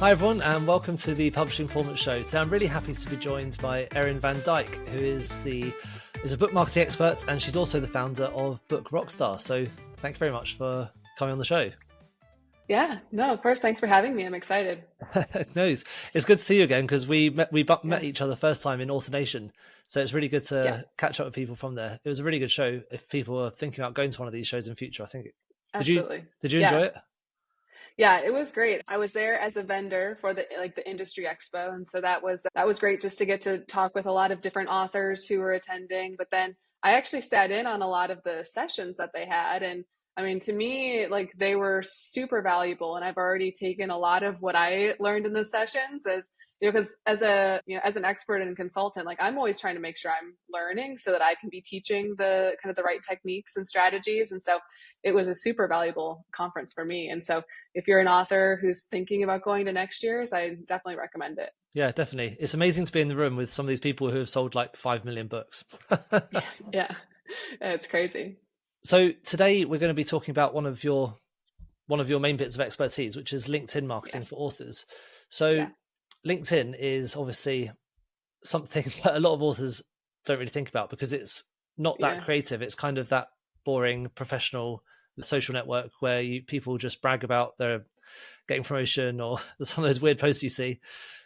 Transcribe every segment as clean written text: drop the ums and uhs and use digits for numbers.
Hi everyone, and welcome to the Publishing Performance Show. So I'm really happy to be joined by Aryn Van Dyke, who is a book marketing expert, and she's also the founder of Book Rockstar. So thank you very much for coming on the show. Yeah, no, of course. Thanks for having me. I'm excited. No, it's good to see you again because we met each other first time in Author Nation. So it's really good to catch up with people from there. It was a really good show. If people are thinking about going to one of these shows in future, I think. Absolutely. Did you enjoy it? Yeah, it was great. I was there as a vendor for the industry expo, and so that was great just to get to talk with a lot of different authors who were attending. But then I actually sat in on a lot of the sessions that they had, and I mean, to me, like they were super valuable, and I've already taken a lot of what I learned in the sessions as because as an expert and consultant, like I'm always trying to make sure I'm learning so that I can be teaching the kind of the right techniques and strategies. And so it was a super valuable conference for me. And so if you're an author who's thinking about going to next year's, I definitely recommend it. Yeah, definitely. It's amazing to be in the room with some of these people who have sold like 5 million books. Yeah, it's crazy. So today we're going to be talking about one of your main bits of expertise, which is LinkedIn marketing for authors. So LinkedIn is obviously something that a lot of authors don't really think about because it's not that creative. It's kind of that boring professional social network where people just brag about their getting promotion or some of those weird posts you see.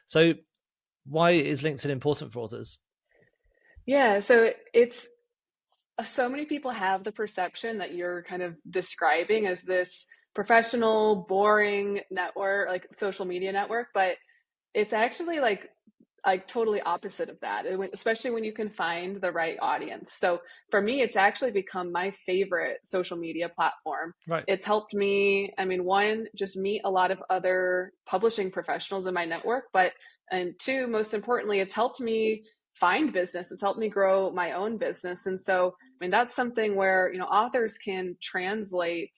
So why is LinkedIn important for authors? Yeah, so it's so many people have the perception that you're kind of describing as this professional, boring network, like social media network, but it's actually like totally opposite of that, especially when you can find the right audience. So for me, it's actually become my favorite social media platform. Right. It's helped me, I mean, one, just meet a lot of other publishing professionals in my network, and two, most importantly, it's helped me find business. It's helped me grow my own business. And so, I mean, that's something where, authors can translate,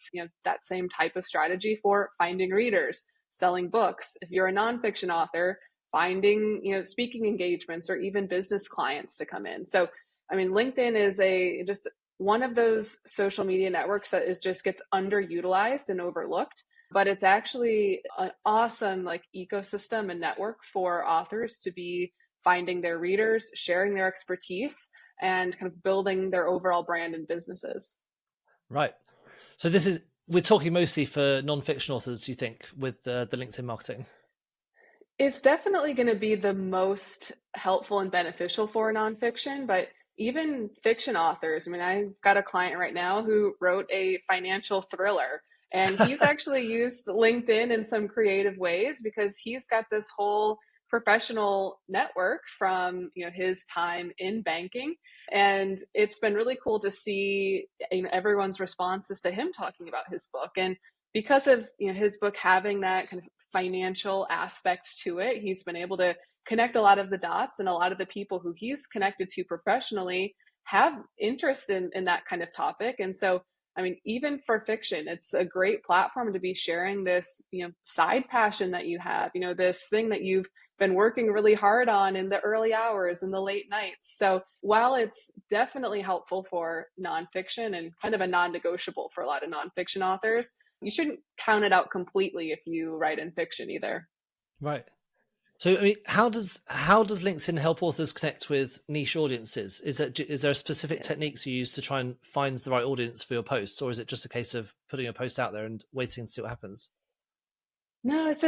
that same type of strategy for finding readers, selling books. If you're a nonfiction author, finding, speaking engagements or even business clients to come in. So, I mean, LinkedIn is just one of those social media networks that gets underutilized and overlooked, but it's actually an awesome ecosystem and network for authors to be finding their readers, sharing their expertise, and kind of building their overall brand and businesses. Right. So we're talking mostly for nonfiction authors, you think, with the LinkedIn marketing? It's definitely going to be the most helpful and beneficial for nonfiction, but even fiction authors. I mean, I've got a client right now who wrote a financial thriller, and he's actually used LinkedIn in some creative ways because he's got this whole professional network from his time in banking, and it's been really cool to see everyone's responses to him talking about his book. And because of his book having that kind of financial aspect to it, he's been able to connect a lot of the dots, and a lot of the people who he's connected to professionally have interest in that kind of topic. And so, I mean, even for fiction, it's a great platform to be sharing this, side passion that you have, this thing that you've been working really hard on in the early hours and the late nights. So while it's definitely helpful for nonfiction and kind of a non-negotiable for a lot of nonfiction authors, you shouldn't count it out completely if you write in fiction either. Right. So, I mean, how does LinkedIn help authors connect with niche audiences? Is there a specific techniques you use to try and find the right audience for your posts, or is it just a case of putting a post out there and waiting to see what happens? No, it's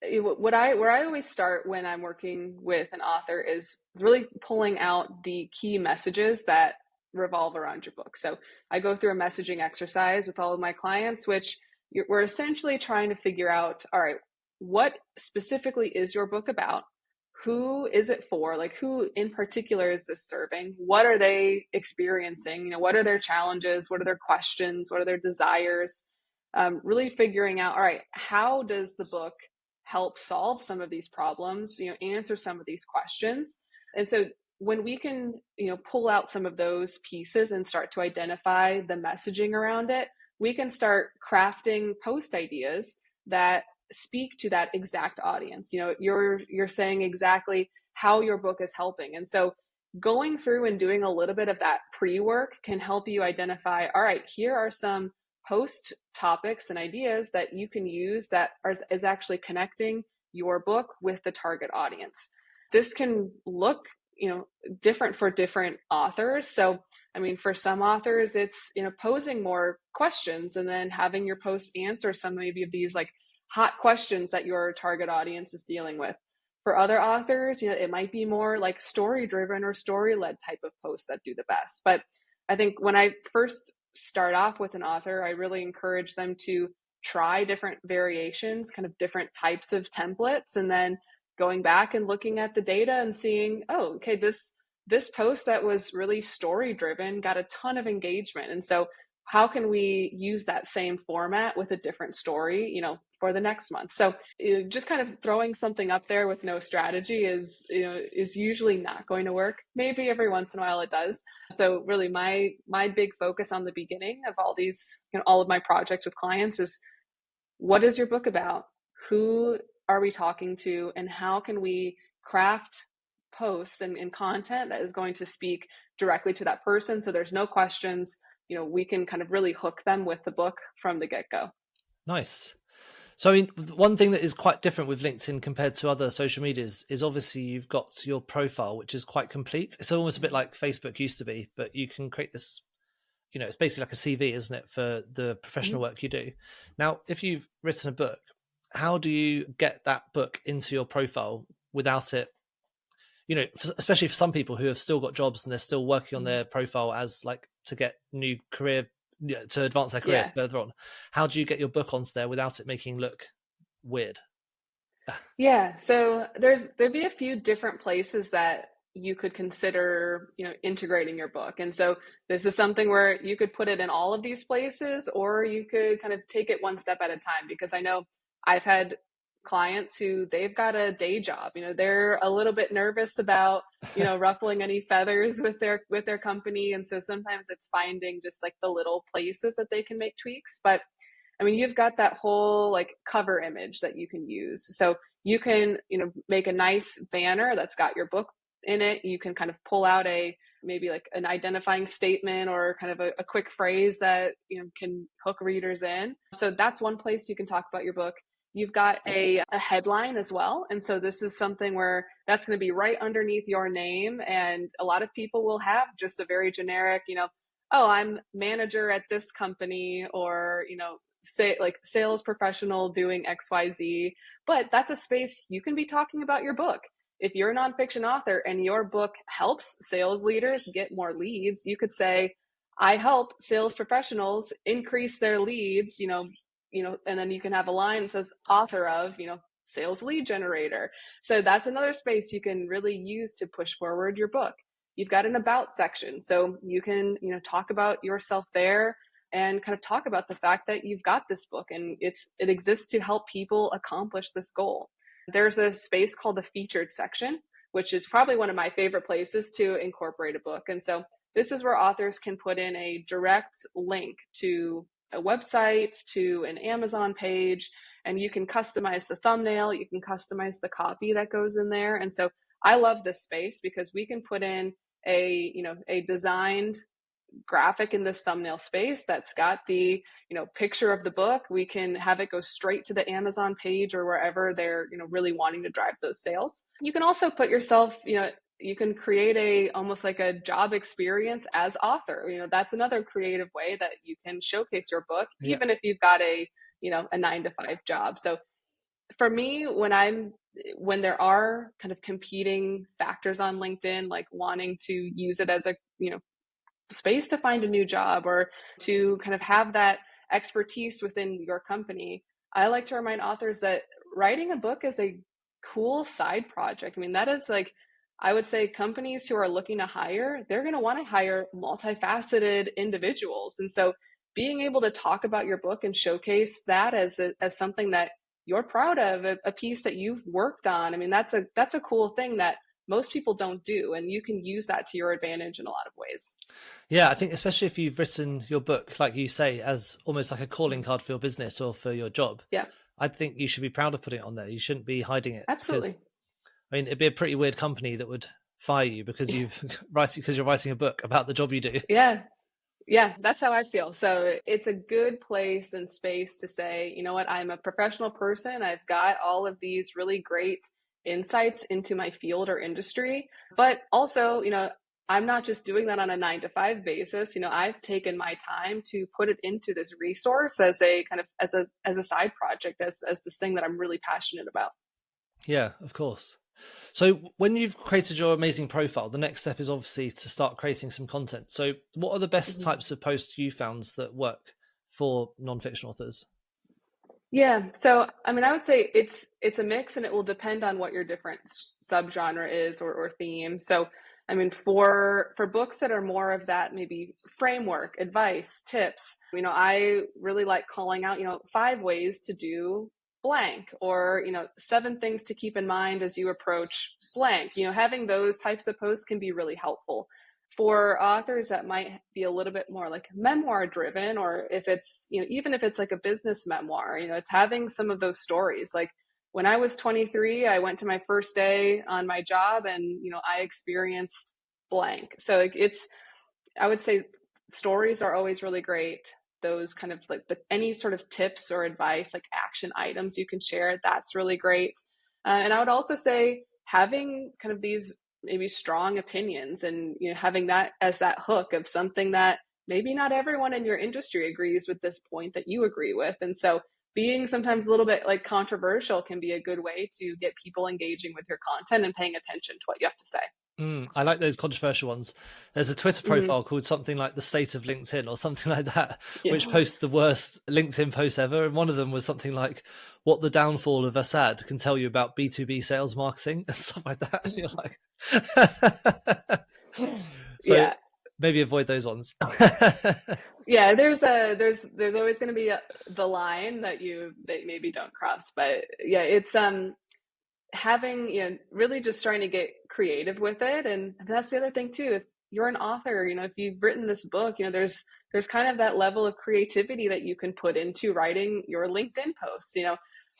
where I always start when I'm working with an author is really pulling out the key messages that revolve around your book. So I go through a messaging exercise with all of my clients, which we're essentially trying to figure out, all right, what specifically is your book about? Who is it for? Like, who in particular is this serving? What are they experiencing? What are their challenges? What are their questions? What are their desires? Really figuring out, all right, how does the book help solve some of these problems, answer some of these questions? And so when we can, pull out some of those pieces and start to identify the messaging around it, we can start crafting post ideas that speak to that exact audience. You're saying exactly how your book is helping. And so going through and doing a little bit of that pre-work can help you identify, all right, here are some post topics and ideas that you can use that is actually connecting your book with the target audience. This can look, different for different authors. So, I mean, for some authors, it's, posing more questions and then having your post answer some maybe of these like hot questions that your target audience is dealing with. For other authors, it might be more like story driven or story led type of posts that do the best. But I think when I first start off with an author, I really encourage them to try different variations, kind of different types of templates, and then going back and looking at the data and seeing, oh, okay, this post that was really story driven got a ton of engagement. And so how can we use that same format with a different story, for the next month? So just kind of throwing something up there with no strategy is usually not going to work. Maybe every once in a while it does. So really my big focus on the beginning of all these, all of my projects with clients is, what is your book about? Who are we talking to? And how can we craft posts and content that is going to speak directly to that person? So there's no questions, we can kind of really hook them with the book from the get-go. Nice. So, I mean, one thing that is quite different with LinkedIn compared to other social medias is obviously you've got your profile, which is quite complete. It's almost a bit like Facebook used to be, but you can create this, it's basically like a CV, isn't it, for the professional work you do. Now, if you've written a book, how do you get that book into your profile without it, especially for some people who have still got jobs and they're still working on their profile as like to get new career, to advance their career further on. How do you get your book onto there without it making look weird? Yeah, so there'd be a few different places that you could consider, integrating your book. And so this is something where you could put it in all of these places, or you could kind of take it one step at a time, because I know I've had clients who they've got a day job, they're a little bit nervous about, ruffling any feathers with their company. And so sometimes it's finding just like the little places that they can make tweaks. But I mean, you've got that whole like cover image that you can use. So you can, make a nice banner that's got your book in it. You can kind of pull out maybe like an identifying statement or kind of a quick phrase that, can hook readers in. So that's one place you can talk about your book. You've got a headline as well. And so this is something where that's going to be right underneath your name. And a lot of people will have just a very generic, oh, I'm manager at this company, or, say like sales professional doing XYZ. But that's a space you can be talking about your book. If you're a nonfiction author and your book helps sales leaders get more leads, you could say, I help sales professionals increase their leads, and then you can have a line that says author of, sales lead generator. So that's another space you can really use to push forward your book. You've got an about section. So you can, talk about yourself there and kind of talk about the fact that you've got this book and it exists to help people accomplish this goal. There's a space called the featured section, which is probably one of my favorite places to incorporate a book. And so this is where authors can put in a direct link to a website, to an Amazon page, and you can customize the thumbnail, you can customize the copy that goes in there. And so I love this space because we can put in a designed graphic in this thumbnail space that's got the, picture of the book. We can have it go straight to the Amazon page or wherever they're, really wanting to drive those sales. You can also put yourself, you can create almost like a job experience as author. That's another creative way that you can showcase your book, even if you've got a 9-to-5 job. So for me, when there are kind of competing factors on LinkedIn, like wanting to use it as a, space to find a new job or to kind of have that expertise within your company, I like to remind authors that writing a book is a cool side project. I mean, that is like, I would say companies who are looking to hire, they're going to want to hire multifaceted individuals. And so being able to talk about your book and showcase that as something that you're proud of, a piece that you've worked on. I mean, that's a cool thing that most people don't do. And you can use that to your advantage in a lot of ways. Yeah, I think especially if you've written your book, like you say, as almost like a calling card for your business or for your job. Yeah. I think you should be proud of putting it on there. You shouldn't be hiding it. Absolutely. Because, I mean, it'd be a pretty weird company that would fire you because you're writing a book about the job you do. Yeah. Yeah, that's how I feel. So it's a good place and space to say, you know what, I'm a professional person. I've got all of these really great insights into my field or industry. But also, I'm not just doing that on a 9 to 5 basis. I've taken my time to put it into this resource as a kind of as a side project, as this thing that I'm really passionate about. Yeah, of course. So when you've created your amazing profile, the next step is obviously to start creating some content. So what are the best Mhm. types of posts you found that work for nonfiction authors? Yeah. So, I mean, I would say it's a mix, and it will depend on what your different subgenre is or theme. So, I mean, for books that are more of that maybe framework, advice, tips, I really like calling out, 5 ways to do blank, or 7 things to keep in mind as you approach blank. Having those types of posts can be really helpful. For authors that might be a little bit more like memoir driven, or if it's, even if it's like a business memoir, it's having some of those stories. Like when I was 23, I went to my first day on my job, and I experienced blank. So like I would say stories are always really great. Those kind of like any sort of tips or advice, like action items you can share, that's really great. And I would also say having kind of these maybe strong opinions, and having that as that hook of something that maybe not everyone in your industry agrees with this point that you agree with. And so being sometimes a little bit like controversial can be a good way to get people engaging with your content and paying attention to what you have to say. I like those controversial ones. There's a Twitter Mm-hmm. profile called something like the state of LinkedIn or something like that, Yeah. which posts the worst LinkedIn posts ever. And one of them was something like what the downfall of Assad can tell you about B2B sales marketing and stuff like that. And you're like, so Yeah. maybe avoid those ones. Yeah, there's always going to be the line that maybe don't cross. But yeah, it's having, really just trying to get creative with it. And that's the other thing too. If you're an author, if you've written this book, there's kind of that level of creativity that you can put into writing your LinkedIn posts.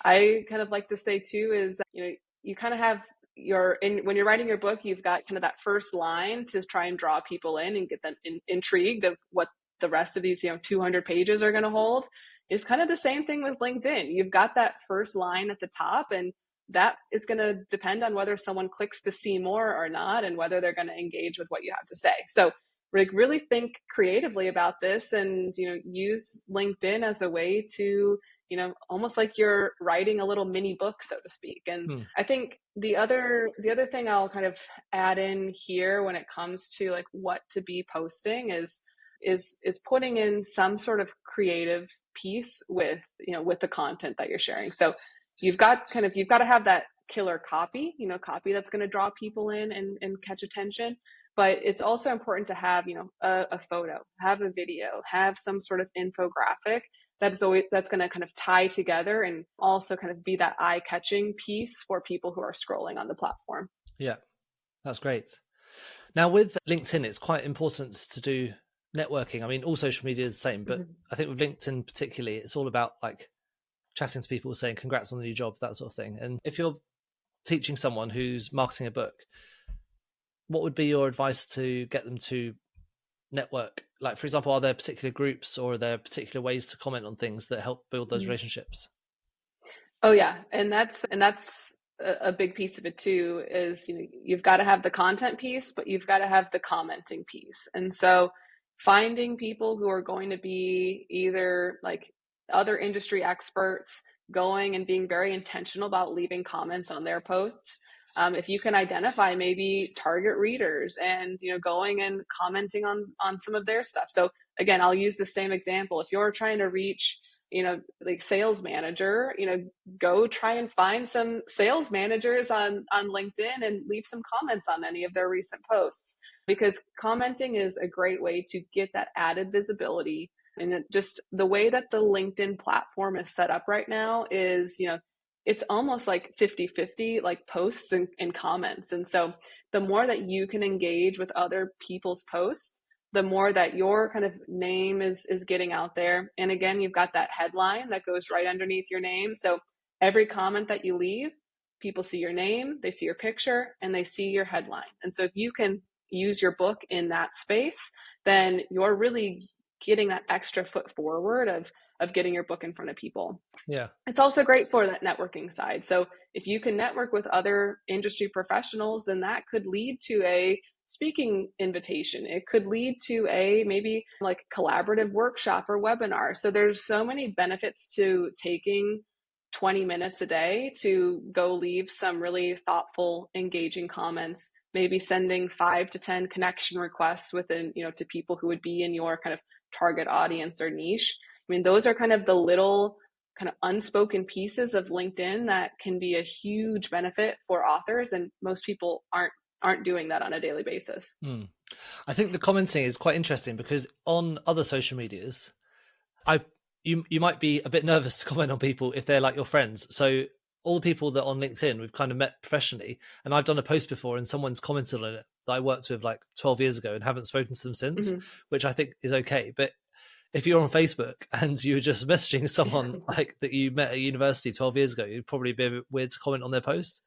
I kind of like to say too is, you kind of have when you're writing your book, you've got kind of that first line to try and draw people in and get them intrigued of what the rest of these 200 pages are going to hold. Is kind of the same thing with LinkedIn. You've got that first line at the top, and that is going to depend on whether someone clicks to see more or not, and whether they're going to engage with what you have to say. So like really think creatively about this, and use LinkedIn as a way to almost like you're writing a little mini book, so to speak. And I think the other thing I'll kind of add in here when it comes to like what to be posting is putting in some sort of creative piece with with the content that you're sharing. So you've got to have that killer copy, copy that's going to draw people in and catch attention. But it's also important to have, a photo, have a video, have some sort of infographic that's going to kind of tie together and also kind of be that eye-catching piece for people who are scrolling on the platform. Yeah, that's great. Now with LinkedIn, it's quite important to do networking. I mean, all social media is the same, but Mm-hmm. I think with LinkedIn particularly, it's all about like chatting to people, saying congrats on the new job, that sort of thing. And if you're teaching someone who's marketing a book, what would be your advice to get them to network? Like, for example, are there particular groups or are there particular ways to comment on things that help build those relationships? Oh yeah, and that's a big piece of it too. Is you've got to have the content piece, but you've got to have the commenting piece. And so finding people who are going to be either like other industry experts, going and being very intentional about leaving comments on their posts. If you can identify maybe target readers, and going and commenting on some of their stuff. So again, I'll use the same example. If you're trying to reach like sales manager, go try and find some sales managers on LinkedIn and leave some comments on any of their recent posts, because commenting is a great way to get that added visibility. And just the way that the LinkedIn platform is set up right now is, it's almost like 50-50, like posts and comments. And so the more that you can engage with other people's posts, the more that your kind of name is getting out there. And again, you've got that headline that goes right underneath your name. So every comment that you leave, people see your name, they see your picture, and they see your headline. And so if you can use your book in that space, then you're really getting that extra foot forward of getting your book in front of people. Yeah. It's also great for that networking side. So if you can network with other industry professionals, then that could lead to a speaking invitation. It could lead to a maybe like collaborative workshop or webinar. So there's so many benefits to taking 20 minutes a day to go leave some really thoughtful, engaging comments, maybe sending 5 to 10 connection requests within, to people who would be in your kind of target audience or niche. I mean, those are kind of the little kind of unspoken pieces of LinkedIn that can be a huge benefit for authors, and most people aren't doing that on a daily basis. I think the commenting is quite interesting because on other social medias, you might be a bit nervous to comment on people if they're like your friends. So all the people that on LinkedIn we've kind of met professionally, and I've done a post before and someone's commented on it that I worked with like 12 years ago and haven't spoken to them since, which I think is okay. But if you're on Facebook and you're just messaging someone like that you met at university 12 years ago, you'd probably be a bit weird to comment on their post.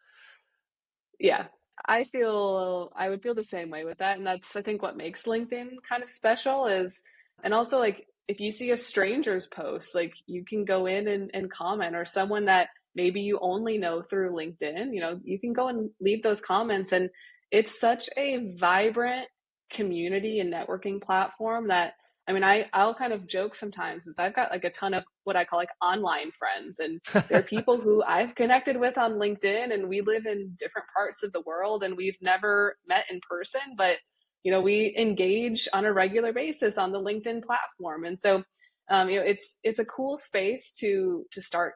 Yeah, I would feel the same way with that. And that's, I think, what makes LinkedIn kind of special is, and also like if you see a stranger's post, like you can go in and comment, or someone that maybe you only know through LinkedIn, you can go and leave those comments. And it's such a vibrant community and networking platform that, I mean, I'll kind of joke sometimes is I've got like a ton of what I call like online friends, and they're people who I've connected with on LinkedIn, and we live in different parts of the world and we've never met in person, but we engage on a regular basis on the LinkedIn platform. And so it's a cool space to start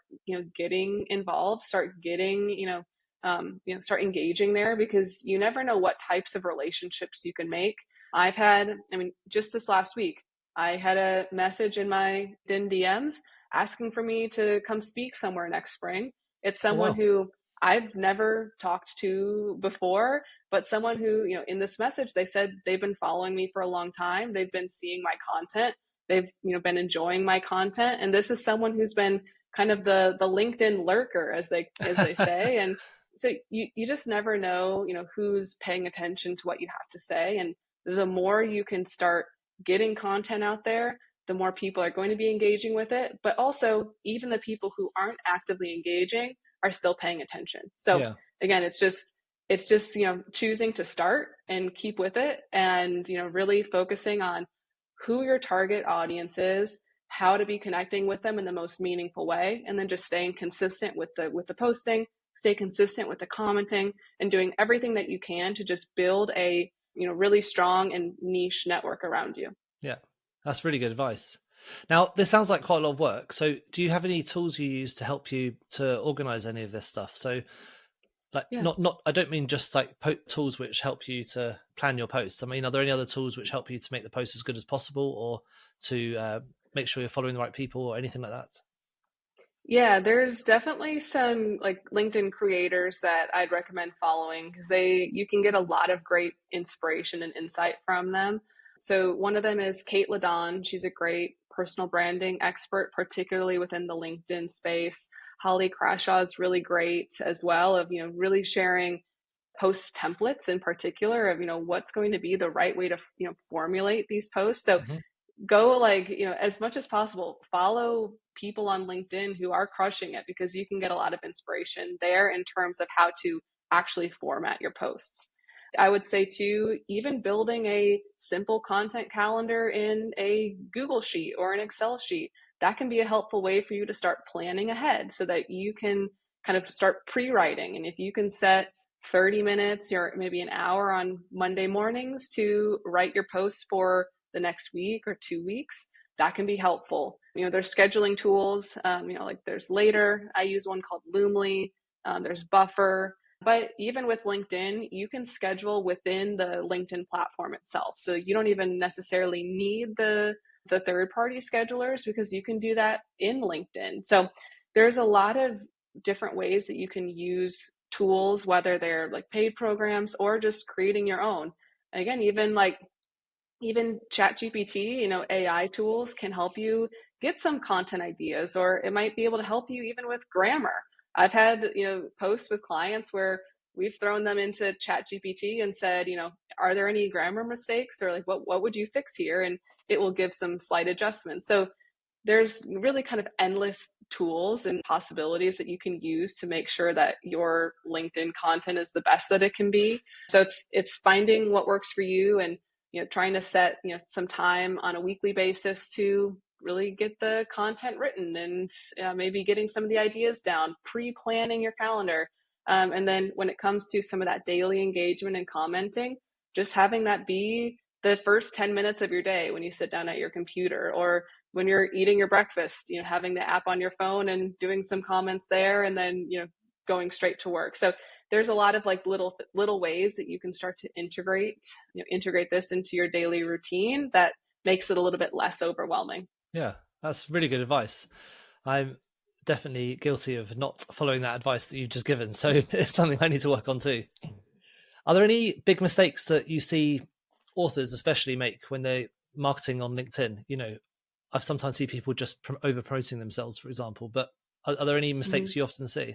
getting involved, start getting start engaging there, because you never know what types of relationships you can make. Just this last week, I had a message in my DMs asking for me to come speak somewhere next spring. It's someone who I've never talked to before, but someone who, in this message, they said they've been following me for a long time. They've been seeing my content. They've, been enjoying my content. And this is someone who's been kind of the LinkedIn lurker, as they say. And so you just never know, who's paying attention to what you have to say. And the more you can start getting content out there, the more people are going to be engaging with it. But also, even the people who aren't actively engaging are still paying attention. So again, it's just choosing to start and keep with it, and really focusing on who your target audience is, how to be connecting with them in the most meaningful way, and then just staying consistent with the posting, stay consistent with the commenting, and doing everything that you can to just build a really strong and niche network around you. Yeah, that's really good advice. Now, this sounds like quite a lot of work. So do you have any tools you use to help you to organize any of this stuff? So like not I don't mean just like tools which help you to plan your posts. I mean, are there any other tools which help you to make the post as good as possible, or to make sure you're following the right people, or anything like that? Yeah, there's definitely some like LinkedIn creators that I'd recommend following, because you can get a lot of great inspiration and insight from them. So one of them is Kate Ladon. She's a great personal branding expert, particularly within the LinkedIn space. Holly Crashaw is really great as well, of really sharing post templates in particular of what's going to be the right way to formulate these posts. So go as much as possible, follow people on LinkedIn who are crushing it, because you can get a lot of inspiration there in terms of how to actually format your posts. I would say too, even building a simple content calendar in a Google Sheet or an Excel sheet, that can be a helpful way for you to start planning ahead so that you can kind of start pre-writing. And if you can set 30 minutes or maybe an hour on Monday mornings to write your posts for the next week or 2 weeks, that can be helpful. There's scheduling tools, like there's Later. I use one called Loomly. There's Buffer. But even with LinkedIn, you can schedule within the LinkedIn platform itself. So you don't even necessarily need the third-party schedulers, because you can do that in LinkedIn. So there's a lot of different ways that you can use tools, whether they're like paid programs or just creating your own. Again, even ChatGPT, AI tools can help you get some content ideas, or it might be able to help you even with grammar. I've had, posts with clients where we've thrown them into ChatGPT and said, are there any grammar mistakes, or like what would you fix here? And it will give some slight adjustments. So there's really kind of endless tools and possibilities that you can use to make sure that your LinkedIn content is the best that it can be. So it's finding what works for you, and trying to set some time on a weekly basis to really get the content written, and maybe getting some of the ideas down, pre-planning your calendar. And then when it comes to some of that daily engagement and commenting, just having that be the first 10 minutes of your day when you sit down at your computer, or when you're eating your breakfast, having the app on your phone and doing some comments there, and then, going straight to work. So there's a lot of like little ways that you can start to integrate this into your daily routine that makes it a little bit less overwhelming. Yeah, that's really good advice. I'm definitely guilty of not following that advice that you've just given. So it's something I need to work on too. Are there any big mistakes that you see authors especially make when they're marketing on LinkedIn? I've sometimes see people just over promoting themselves, for example, but are there any mistakes you often see?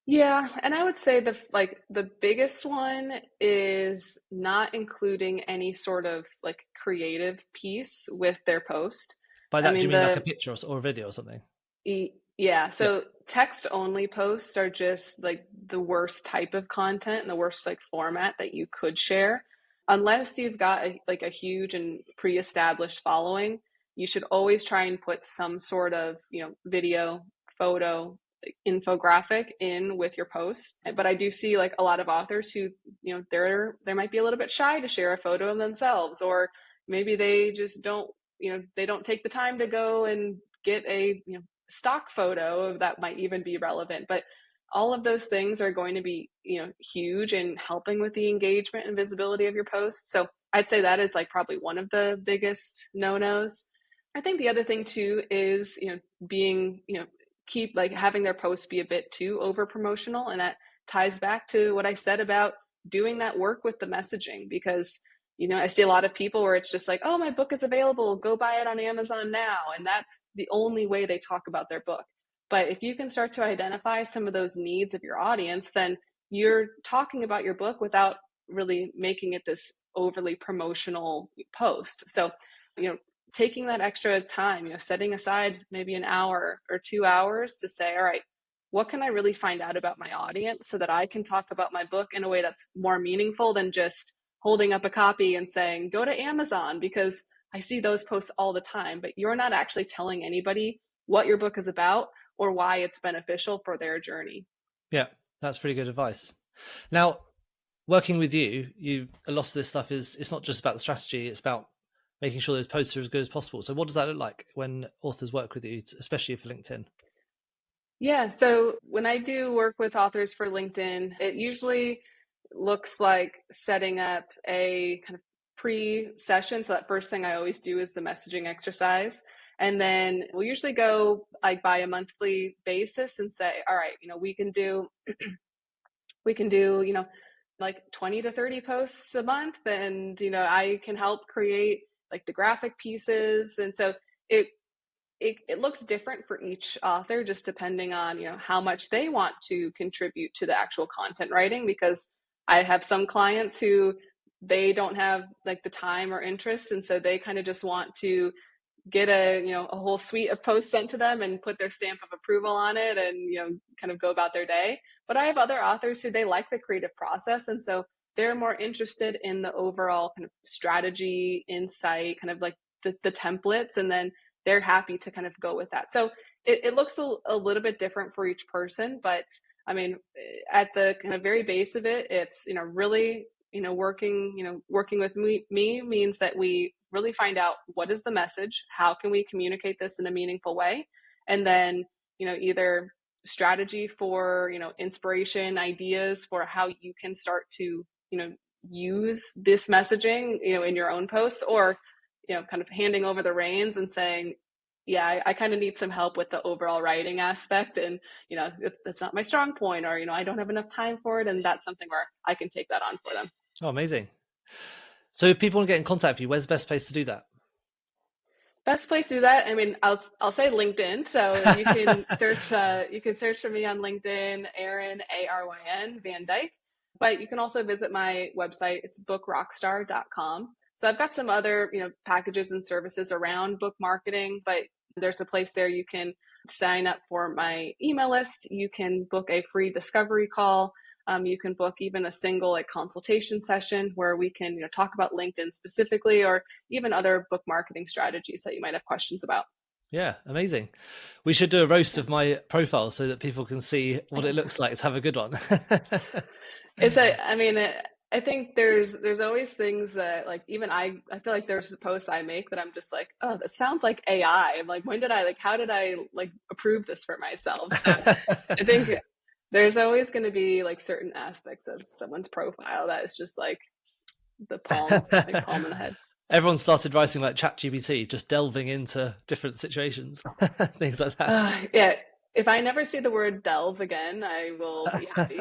Yeah, and I would say the biggest one is not including any sort of like creative piece with their post. By that, do you mean like a picture or a video or something? Yeah, so text only posts are just like the worst type of content and the worst like format that you could share. Unless you've got a huge and pre-established following, you should always try and put some sort of video, photo, infographic in with your post. But I do see like a lot of authors who they might be a little bit shy to share a photo of themselves, or maybe they just don't they don't take the time to go and get a stock photo that might even be relevant. But all of those things are going to be huge in helping with the engagement and visibility of your post. So I'd say that is like probably one of the biggest no-nos. I think the other thing too is being keep like having their posts be a bit too over promotional, and that ties back to what I said about doing that work with the messaging, because I see a lot of people where it's just like, oh, my book is available, go buy it on Amazon now, and that's the only way they talk about their book. But if you can start to identify some of those needs of your audience, then you're talking about your book without really making it this overly promotional post. So taking that extra time, setting aside maybe an hour or 2 hours to say, all right, what can I really find out about my audience so that I can talk about my book in a way that's more meaningful than just holding up a copy and saying, go to Amazon, because I see those posts all the time, but you're not actually telling anybody what your book is about or why it's beneficial for their journey. Yeah, that's pretty good advice. Now, working with you, a lot of this stuff it's not just about the strategy, it's about making sure those posts are as good as possible. So what does that look like when authors work with you, especially for LinkedIn? Yeah, so when I do work with authors for LinkedIn, it usually looks like setting up a kind of pre-session. So that first thing I always do is the messaging exercise. And then we'll usually go like by a monthly basis and say, all right, we can do like 20 to 30 posts a month. And, I can help create like the graphic pieces. And so it looks different for each author, just depending on, how much they want to contribute to the actual content writing, because I have some clients who they don't have like the time or interest. And so they kind of just want to get a whole suite of posts sent to them and put their stamp of approval on it and, kind of go about their day. But I have other authors who they like the creative process. And so they're more interested in the overall kind of strategy, insight, kind of like the templates, and then they're happy to kind of go with that. So it looks a little bit different for each person, but I mean, at the kind of very base of it, it's, really, working with me means that we really find out what is the message, how can we communicate this in a meaningful way, and then, either strategy for, inspiration, ideas for how you can start to, use this messaging, in your own posts, or, kind of handing over the reins and saying, yeah, I kind of need some help with the overall writing aspect, and that's not my strong point, or I don't have enough time for it, and that's something where I can take that on for them. Oh, amazing. So if people want to get in contact with you, where's the best place to do that? Best place to do that, I mean, I'll say LinkedIn. So you can search for me on LinkedIn, Aryn, Aryn Van Dyke. But you can also visit my website. It's bookrockstar.com. So I've got some other, packages and services around book marketing, but there's a place there you can sign up for my email list. You can book a free discovery call. You can book even a single consultation session where we can talk about LinkedIn specifically, or even other book marketing strategies that you might have questions about. Yeah, amazing. We should do a roast of my profile so that people can see what it looks like to have a good one. I think there's always things that even I feel like there's posts I make that I'm just like, oh, that sounds like AI. I'm like, how did I approve this for myself? So I think there's always going to be certain aspects of someone's profile that is just the palm in the head. Everyone started writing like ChatGPT, just delving into different situations, things like that. Yeah. If I never see the word delve again, I will be happy.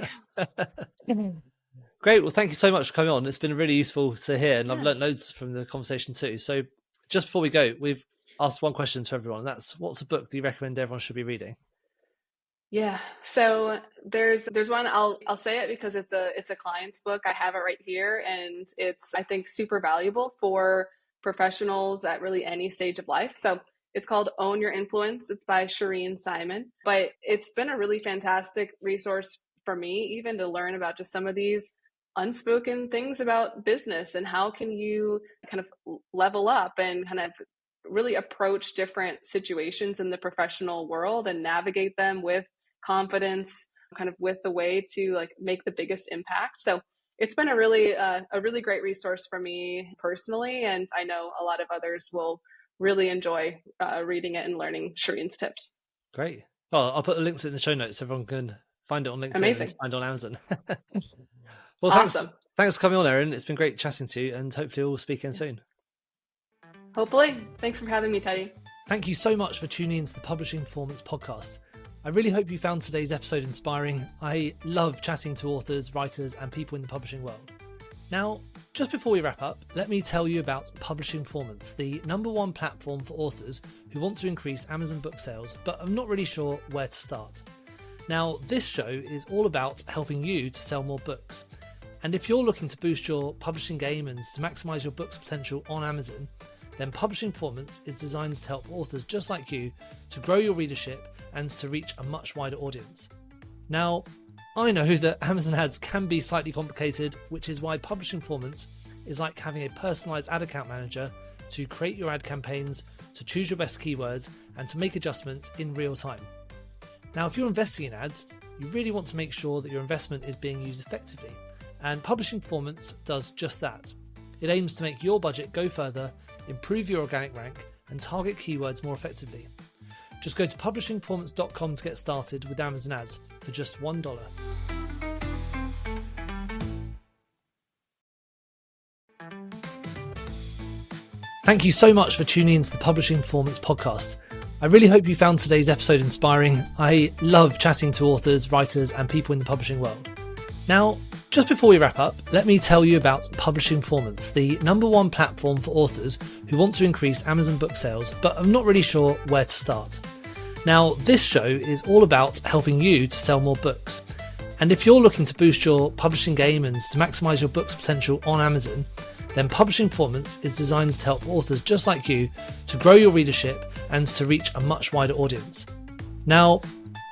Great. Well, thank you so much for coming on. It's been really useful to hear, and I've learned loads from the conversation too. So just before we go, we've asked one question to everyone, and that's, what's a book do you recommend everyone should be reading? Yeah. So there's one, I'll say it because it's a client's book. I have it right here, and it's, I think, super valuable for professionals at really any stage of life. So it's called Own Your Influence. It's by Shireen Simon, but it's been a really fantastic resource for me, even to learn about just some of these unspoken things about business and how can you kind of level up and kind of really approach different situations in the professional world and navigate them with confidence, kind of with the way to make the biggest impact. So it's been a really great resource for me personally, and I know a lot of others will really enjoy reading it and learning Shireen's tips. Great. Well, I'll put the links in the show notes so everyone can find it on LinkedIn. Amazing. And find it on Amazon. Well, awesome. Thanks for coming on, Aryn. It's been great chatting to you, and hopefully we'll speak again soon. Hopefully. Thanks for having me, Teddy. Thank you so much for tuning into the Publishing Performance podcast. I really hope you found today's episode inspiring. I love chatting to authors, writers, and people in the publishing world. Now, just before we wrap up, let me tell you about Publishing Performance, the #1 platform for authors who want to increase Amazon book sales, but are not really sure where to start. Now, this show is all about helping you to sell more books. And if you're looking to boost your publishing game and to maximize your book's potential on Amazon, then Publishing Performance is designed to help authors just like you to grow your readership and to reach a much wider audience. Now, I know that Amazon ads can be slightly complicated, which is why Publishing Performance is like having a personalized ad account manager to create your ad campaigns, to choose your best keywords, and to make adjustments in real time. Now, if you're investing in ads, you really want to make sure that your investment is being used effectively, and Publishing Performance does just that. It aims to make your budget go further, improve your organic rank, and target keywords more effectively. Just go to publishingperformance.com to get started with Amazon ads for just $1. Thank you so much for tuning into the Publishing Performance podcast. I really hope you found today's episode inspiring. I love chatting to authors, writers, and people in the publishing world. Now, just before we wrap up, let me tell you about Publishing Performance, the #1 platform for authors who want to increase Amazon book sales, but are not really sure where to start. Now, this show is all about helping you to sell more books. And if you're looking to boost your publishing game and to maximize your book's potential on Amazon, then Publishing Performance is designed to help authors just like you to grow your readership and to reach a much wider audience. Now,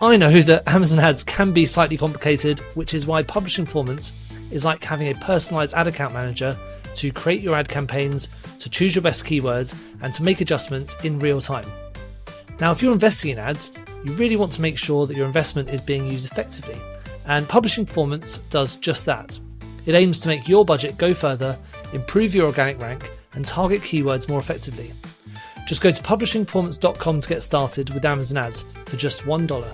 I know that Amazon ads can be slightly complicated, which is why Publishing Performance is like having a personalized ad account manager to create your ad campaigns, to choose your best keywords, and to make adjustments in real time. Now, if you're investing in ads, you really want to make sure that your investment is being used effectively, and Publishing Performance does just that. It aims to make your budget go further, improve your organic rank, and target keywords more effectively. Just go to publishingperformance.com to get started with Amazon ads for just $1.